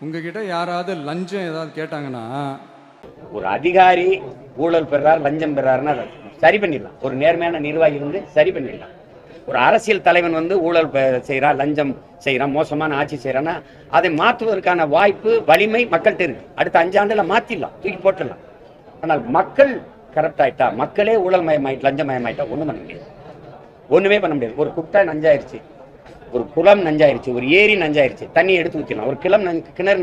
உங்ககிட்ட யாராவது லஞ்சம் ஏதாவது கேட்டாங்கன்னா, ஒரு அதிகாரி ஊழல் பெறார், லஞ்சம் பெறாருன்னா சரி பண்ணிடலாம். ஒரு நேர்மையான நிர்வாகி வந்து சரி பண்ணிடலாம். ஒரு அரசியல் தலைவன் வந்து ஊழல் செய்கிறான், லஞ்சம் செய்கிறான், மோசமான ஆட்சி செய்கிறான்னா அதை மாற்றுவதற்கான வாய்ப்பு, வலிமை மக்கள்கிட்ட இருக்கு. அடுத்த 5 ஆண்டுல மாற்றிடலாம், தூக்கி போட்டுடலாம். ஆனால் மக்கள் கரெக்ட் ஆயிட்டா, மக்களே ஊழல் மயமாயிட்டு, லஞ்சம் மயமாயிட்டா ஒன்றும் பண்ண முடியாது, ஒன்றுமே பண்ண முடியாது. ஒரு குட்டை நஞ்சாயிருச்சு, ஒரு குளம் நஞ்சாயிருச்சு, ஒரு ஏரி நஞ்சாயிருச்சு, தண்ணி எடுத்து ஊற்றிடலாம். ஒரு கிணறு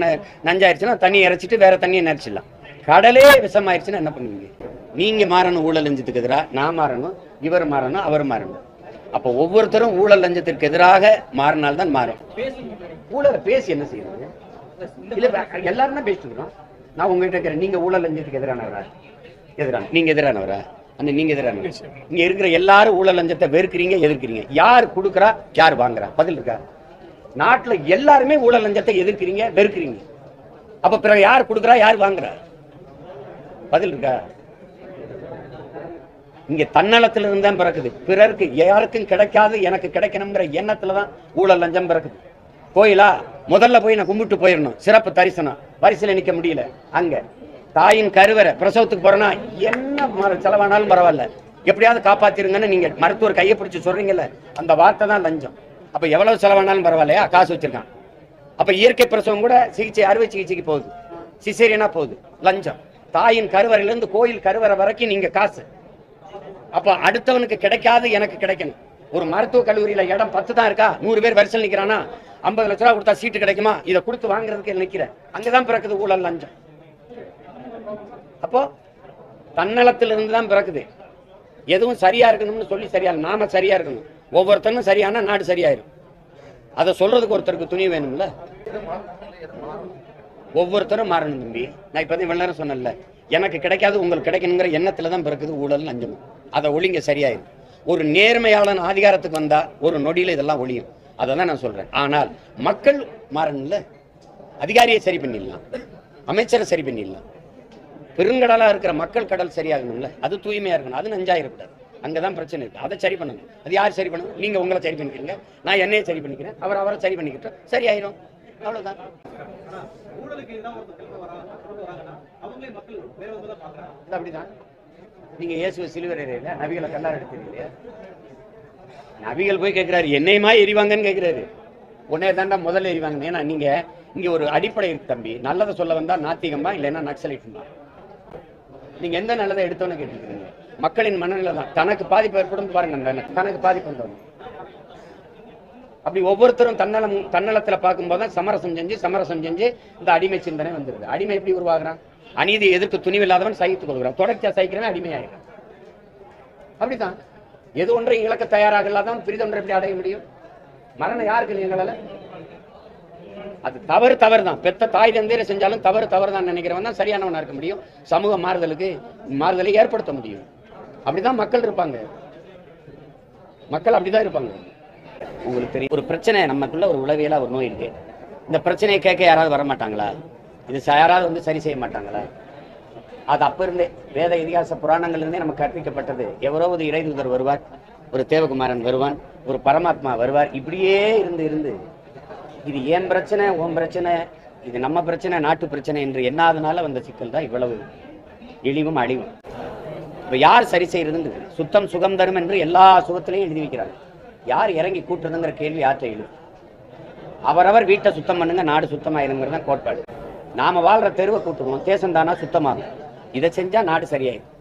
நஞ்சாயிருச்சுன்னா தண்ணி இறைச்சிட்டு வேற தண்ணியை நினைச்சிடலாம். கடலே விஷமாயிருச்சுன்னா என்ன பண்ணுவீங்க? நீங்க மாறணும், ஊழல் லஞ்சத்துக்கு எதிராக நான் மாறணும், இவர் மாறணும், அவர் மாறணும். அப்போ ஒவ்வொருத்தரும் ஊழல் லஞ்சத்திற்கு எதிராக மாறினால்தான் மாறும். ஊழலை பேசி என்ன செய்யறது? இல்ல எல்லாரும் தான் பேசிட்டுக்கிறோம். நான் உங்ககிட்ட இருக்கிறேன், நீங்க ஊழல் லஞ்சத்துக்கு எதிரானவரா? நீங்க எதிரானவரா? நீங்க எதிரானவர். இங்க இருக்கிற எல்லாரும் ஊழல் லஞ்சத்தை வெறுக்கிறீங்க, எதிர்க்கிறீங்க. யார் கொடுக்குறா, யார் வாங்குறா? பதில் இருக்கா? நாட்டுல எல்லாருமே ஊழல் லஞ்சத்தை எதிர்க்கிறீங்க, வெறுக்கிறீங்க. அப்ப பிறகு யார் கொடுக்குறா, யார் வாங்குறா? பதில் இருக்கா? இங்க தன்னலத்துல இருந்தான் பிறக்குது. பிறருக்கு யாருக்கும் கிடைக்காது, எனக்கு கிடைக்கணுங்கிற எண்ணத்துலதான் ஊழல் லஞ்சம் பிறக்குது. கோயிலா முதல்ல போய் நான் கும்பிட்டு போயிடணும், சிறப்பு தரிசனம், வரிசையில நிக்க முடியல. அங்க தாயின் கருவறை பிரசவத்துக்கு போறேன்னா என்ன செலவானாலும் பரவாயில்ல, எப்படியாவது காப்பாத்திருங்கன்னு நீங்க மருத்துவர் கையை பிடிச்சு சொல்றீங்கல்ல, அந்த வார்த்தை தான் லஞ்சம். அப்ப எவ்வளவு செலவானாலும் பரவாயில்லையா, காசு வச்சிருக்கான். அப்ப இயற்கை பிரசவம் கூட சிகிச்சை, அறுவை சிகிச்சைக்கு போகுது, சிசேரியனா போகுது, லஞ்சம். தாயின் கருவறையில இருந்து கோயில் கருவறை வரைக்கும் நீங்க காசு. அப்ப அடுத்தவனுக்கு கிடைக்காது, எனக்கு கிடைக்கணும். ஒரு மருத்துவ கல்லூரியில இடம் 10 தான் இருக்கா, 100 பேர் வரிசையில் நிக்கிறானா, 50 லட்ச ரூபா கொடுத்தா சீட்டு கிடைக்குமா? இதை கொடுத்து வாங்குறதுக்கு நிக்கிற, அங்கதான் பிறக்குது ஊழல் லஞ்சம். அப்போ தன்னலத்தில் இருந்துதான் பிறக்குது. எதுவும் சரியா இருக்கணும்னு சொல்லி சரியா, நாம சரியா இருக்கணும். ஒவ்வொருத்தரும் சரியானா நாடு சரியாயிரும். அதை சொல்றதுக்கு ஒருத்தருக்கு துணி வேணும்ல. ஒவ்வொருத்தரும் மாறணும் தம்பி. நான் இப்ப இவ்வளவு நேரம் சொன்னேன்ல, எனக்கு கிடைக்காது உங்களுக்கு கிடைக்கணுங்கிற எண்ணத்துலதான் பிறக்குது ஊழல் லஞ்சம். அதை ஒளிங்க சரியாயிரும். ஒரு நேர்மையாளன் அதிகாரத்துக்கு வந்தா ஒரு நொடியில இதெல்லாம் ஒளியும். அதான் நான் சொல்றேன். ஆனால் மக்கள் மாறணும்ல. அதிகாரியை சரி பண்ணிடலாம், அமைச்சரை சரி பண்ணிடலாம், பெருங்கடலா இருக்கிற மக்கள் கடல் சரியாகணும்ல, அது தூய்மையா இருக்கணும், அது நஞ்சாயிரக்கூடாது. அங்கதான் பிரச்சனை இருக்கு. அதை சரி பண்ணணும். அது யார் சரி பண்ணணும்? நீங்க உங்களை சரி பண்ணிக்கிறீங்க, நான் என்னையே சரி பண்ணிக்கிறேன், அவரை சரி பண்ணிக்கிட்டோம், சரியாயிரும். அவ்வளவுதான். அப்படிதான். நீங்க இயேசுவை சிலுவையில நபிகளை கல்லார் எடுத்தீங்க. நபிகள் போய் கேட்கிறாரு, என்னையுமா எரிவாங்கன்னு கேட்கிறாரு. உடனே தாண்டா முதல்ல எரிவாங்க. ஏன்னா நீங்க இங்க ஒரு அடிப்படை இருக்கு தம்பி. நல்லதை சொல்ல வந்தா நாத்திகமா, இல்லைன்னா நக்சலைட்டுமா. நீங்க எந்த நல்லதை எடுத்தோன்னு கேட்டுருக்கீங்க. மக்களின் மனநிலை தான். தனக்கு பாதிப்பு ஏற்படும் பாருங்க, தனக்கு பாதிப்பு வந்தவங்க. அப்படி ஒவ்வொருத்தரும் தன்னலத்துல பார்க்கும்போது தான் சமரசம் செஞ்சு இந்த அடிமை சிந்தனை வந்துருது. அடிமை எப்படி உருவாகிறான்? அநீதியை எதிர்த்து துணிவில்லாதவன் சகித்துக் கொள்கிறான். தொடர்ச்சியா சகிக்கிறவன் அடிமையாகிறான். அப்படித்தான். எது ஒன்றை இழக்க தயாராக இல்லாதவன் பிரிதொன்றை எப்படி அடைய முடியும்? மரணம் யாருக்கு எங்களால? அது தவறு தான். பெத்த தாய் தந்தையரை செஞ்சாலும் தவறு தான் நினைக்கிறவன் தான் சரியானவனா இருக்க முடியும். சமூக மாறுதலை ஏற்படுத்த முடியும். அப்படிதான் மக்கள் இருப்பாங்க. மக்கள் அப்படிதான் இருப்பாங்க. உங்களுக்கு தெரியும், ஒரு பிரச்சனை நமக்குள்ள ஒரு உளவியலா ஒரு நோய் இருக்கு. இந்த பிரச்சனையை கேட்க யாராவது வரமாட்டாங்களா? இது யாராவது வந்து சரி செய்ய மாட்டாங்களா? அது அப்ப இருந்தே வேத இதிகாச புராணங்கள் இருந்தே நமக்கு கற்பிக்கப்பட்டது. எவரோ ஒரு இறைதூதர் வருவார், ஒரு தேவகுமாரன் வருவான், ஒரு பரமாத்மா வருவார். இப்படியே இருந்து இது ஏன் பிரச்சனை, ஓம் பிரச்சனை, இது நம்ம பிரச்சனை, நாட்டு பிரச்சனை என்று எண்ணாதனால வந்த சிக்கல் தான் இவ்வளவு இழிவும் அழிவும். இப்ப யார் சரி செய்யறதுன்னு சுத்தம் சுகம் தரும் என்று எல்லா சுகத்திலையும் எழுதி வைக்கிறாங்க. யார் இறங்கி கூட்டுறதுங்கிற கேள்வி யார்கிட்ட எழுது? அவரவர் வீட்டை சுத்தம் பண்ணுங்க, நாடு சுத்தமாயிருங்கிறது தான் கோட்பாடு. நாம வாழ்ற தெருவை கூட்டுவோம், தேசம் தானா சுத்தமாகும். இதை செஞ்சா நாடு சரியாயிடும்.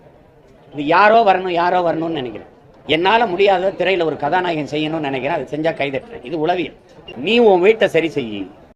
இது யாரோ வரணும்னு நினைக்கிறேன். என்னால முடியாத திரையில ஒரு கதாநாயகன் செய்யணும்னு நினைக்கிறேன், அதை செஞ்சா கைதட்டுறேன். இது உளவியல். நீ உன் வீட்டை சரி செய்யி,